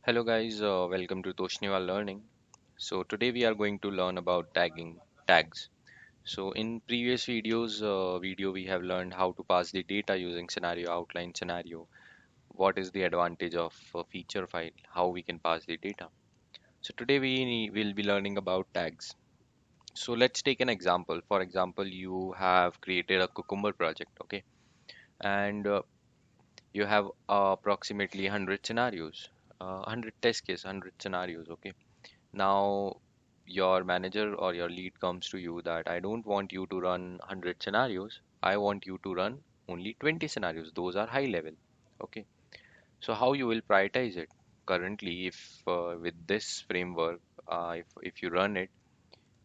Hello guys, welcome to Toshniwal Learning. So today we are going to learn about tagging tags. So in previous video we have learned how to pass the data using scenario outline scenario. What is the advantage of a feature file? How we can pass the data. So today will be learning about tags. So let's take an example. For example, you have created a Cucumber project, okay, and you have approximately 100 scenarios, 100 test case, 100 scenarios, okay. Now, your manager or your lead comes to you that I don't want you to run 100 scenarios. I want you to run only 20 scenarios. Those are high level. Okay. So how you will prioritize it? Currently, if with this framework, if you run it,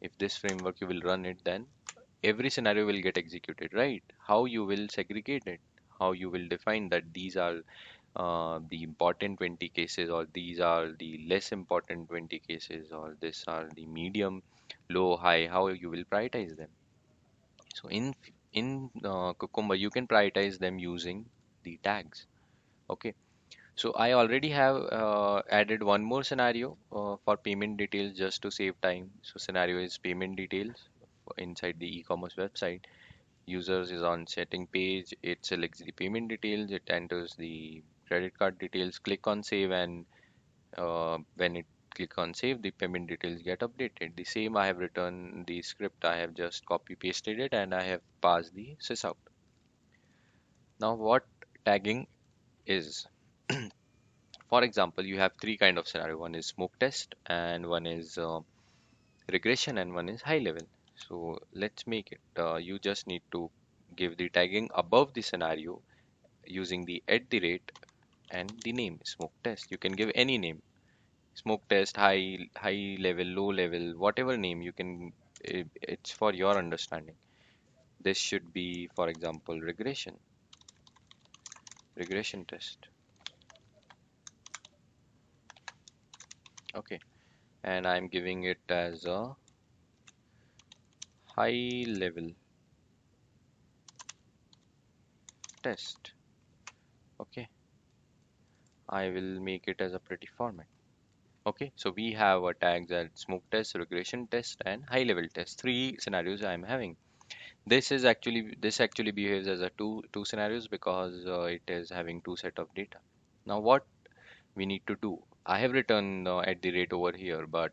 if this framework you will run it, then every scenario will get executed, right? How you will segregate it? How you will define that these are the important 20 cases, or these are the less important 20 cases, or these are the medium, low, high, how you will prioritize them. So in Cucumber you can prioritize them using the tags. Okay, so I already have added one more scenario for payment details just to save time. So scenario is payment details inside the e-commerce website. Users is on setting page, it selects the payment details, it enters the credit card details, click on save, and when it click on save, the payment details get updated. The same I have written the script, I have just copy pasted it, and I have passed the sys out. Now what tagging is, for example, you have three kind of scenario. One is smoke test, and one is regression, and one is high level. So let's make it. You just need to give the tagging above the scenario using the at the rate and the name smoke test. You can give any name, smoke test, high level, low level, whatever name you can. It's for your understanding. This should be, for example, regression test. Okay, and I'm giving it as a high level test. Okay, I will make it as a pretty format. Okay, so we have a tags as smoke test, regression test, and high level test. Three scenarios I'm having. This actually behaves as a two scenarios because it is having two set of data. Now what we need to do? I have written at the rate over here, but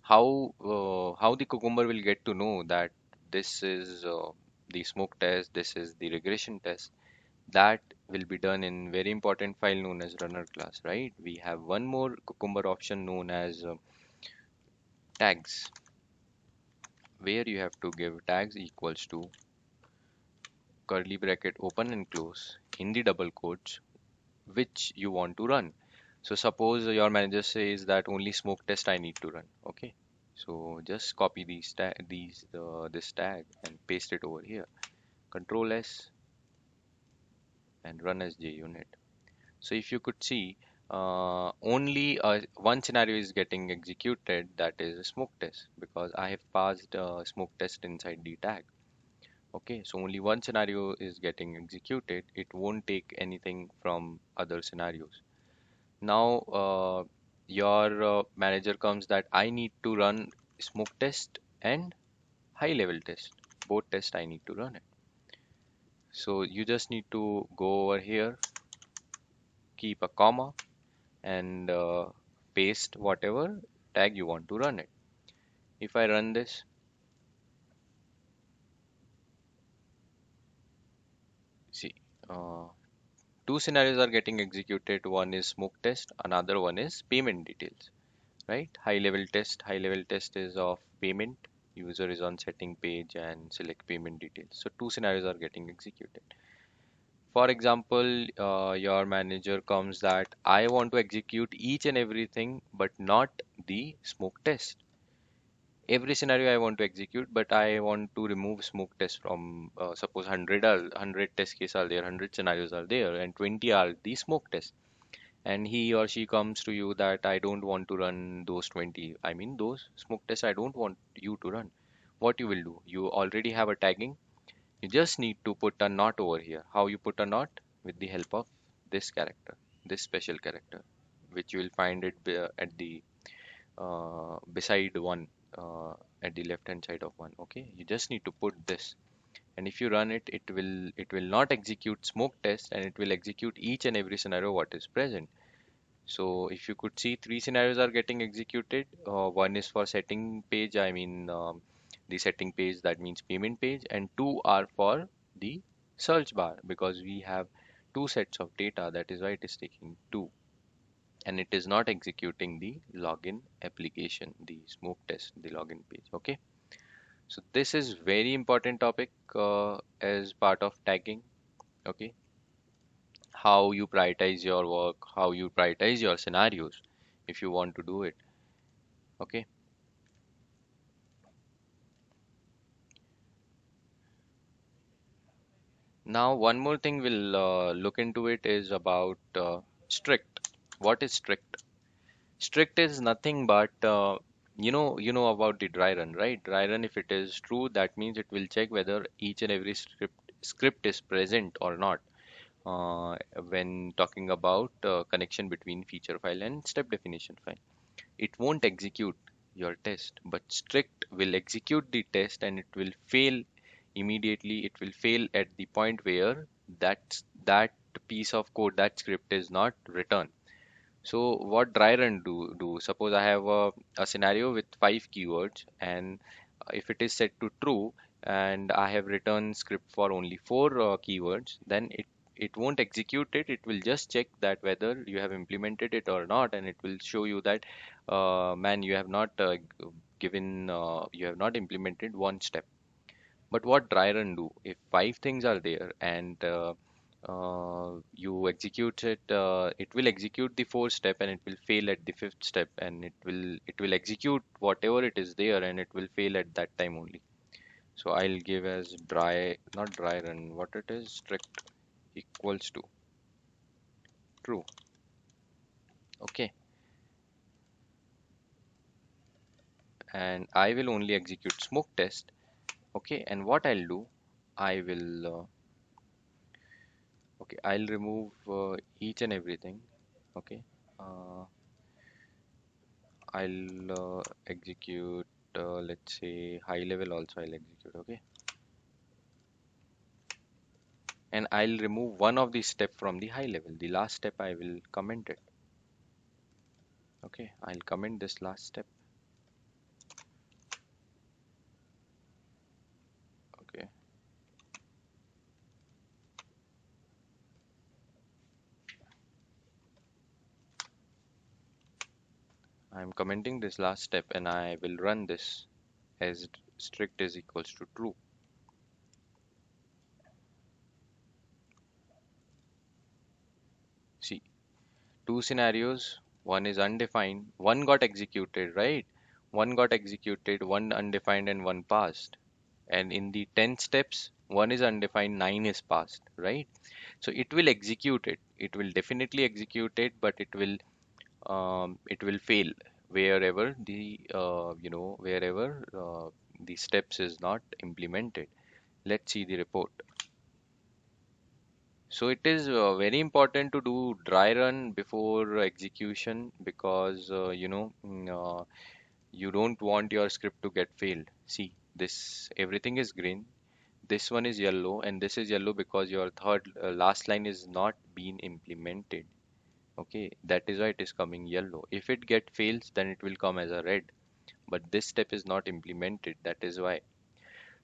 how the Cucumber will get to know that this is the smoke test, this is the regression test? That will be done in very important file known as runner class, right? We have one more Cucumber option known as tags, where you have to give tags equals to curly bracket open and close in the double quotes which you want to run. So suppose your manager says that only smoke test I need to run. Okay, so just copy this tag and paste it over here. Control S and run as JUnit. So if you could see, only one scenario is getting executed, that is a smoke test, because I have passed smoke test inside the tag. Okay, so only one scenario is getting executed. It won't take anything from other scenarios. Now, your manager comes that I need to run smoke test and high level test. Both test I need to run it. So you just need to go over here, keep a comma, and paste whatever tag you want to run it. If I run this, see, uh, two scenarios are getting executed. One is smoke test, another one is payment details, right? High level test is of payment. User is on setting page and select payment details. So two scenarios are getting executed. For example, your manager comes that I want to execute each and everything, but not the smoke test. Every scenario I want to execute, but I want to remove smoke test from, suppose 100 test cases are there, 100 scenarios are there, and 20 are the smoke test. And he or she comes to you that I don't want to run those 20. I mean, those smoke tests I don't want you to run. What you will do? You already have a tagging. You just need to put a knot over here. How you put a knot? With the help of this character, this special character. which you will find it at the beside one, uh, at the left hand side of one. Okay, you just need to put this, and if you run it, it will not execute smoke test, and it will execute each and every scenario what is present. So if you could see, three scenarios are getting executed. One is for setting page, I mean the setting page, that means payment page, and two are for the search bar, because we have two sets of data. That is why it is taking two, and it is not executing the login application, the smoke test, the login page. Okay, so this is very important topic as part of tagging. Okay, how you prioritize your work, how you prioritize your scenarios if you want to do it. Okay, now one more thing we'll look into it is about strict. What is strict? Strict is nothing but you know about the dry run, right? Dry run, if it is true, that means it will check whether each and every script is present or not when talking about connection between feature file and step definition file. It won't execute your test, but strict will execute the test, and it will fail immediately. It will fail at the point where that piece of code, that script is not returned. So what dry run do? Suppose I have a scenario with five keywords, and if it is set to true, and I have written script for only four keywords, then it won't execute it. It will just check that whether you have implemented it or not, and it will show you that man, you have not you have not implemented one step. But what dry run do? If five things are there, and you execute it, it will execute the fourth step, and it will fail at the fifth step, and it will execute whatever it is there, and it will fail at that time only. So I'll give as dry, not dry run, what it is, strict equals to true. Okay, and I will only execute smoke test. Okay, and what I'll do, I will okay, I'll remove each and everything. Okay, uh, I'll execute, let's say, high level also I'll execute. Okay, and I'll remove one of the step from the high level. The last step I will comment it. Okay, I'll comment this last step. Okay, I'm commenting this last step, and I will run this as strict is equals to true. See, two scenarios, one is undefined, one got executed, right? One got executed, one undefined, and one passed. And in the 10 steps, one is undefined, nine is passed, right? So it will execute it. It will definitely execute it, but it will fail wherever the steps is not implemented. Let's see the report. So it is very important to do dry run before execution, because you don't want your script to get failed. See, this everything is green. This one is yellow, and this is yellow because your third last line is not been implemented. Okay, that is why it is coming yellow. If it get fails, then it will come as a red. But this step is not implemented. That is why.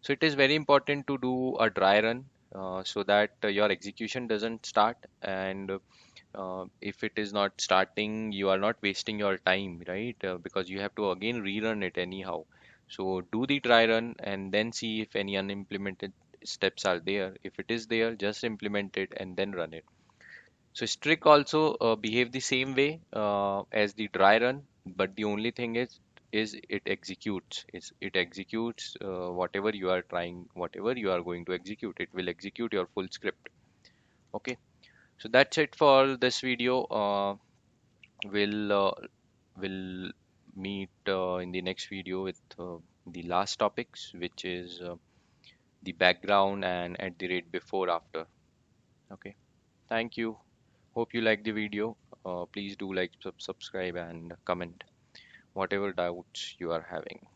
So it is very important to do a dry run so that your execution doesn't start. And if it is not starting, you are not wasting your time, right? Because you have to again rerun it anyhow. So do the dry run and then see if any unimplemented steps are there. If it is there, just implement it and then run it. So strict also behave the same way as the dry run, but the only thing is it executes. It executes whatever you are trying, whatever you are going to execute. It will execute your full script. Okay, so that's it for this video. We'll meet in the next video with the last topics, which is the background and at the rate before after. Okay, thank you. Hope you like the video. Please do like, subscribe, and comment whatever doubts you are having.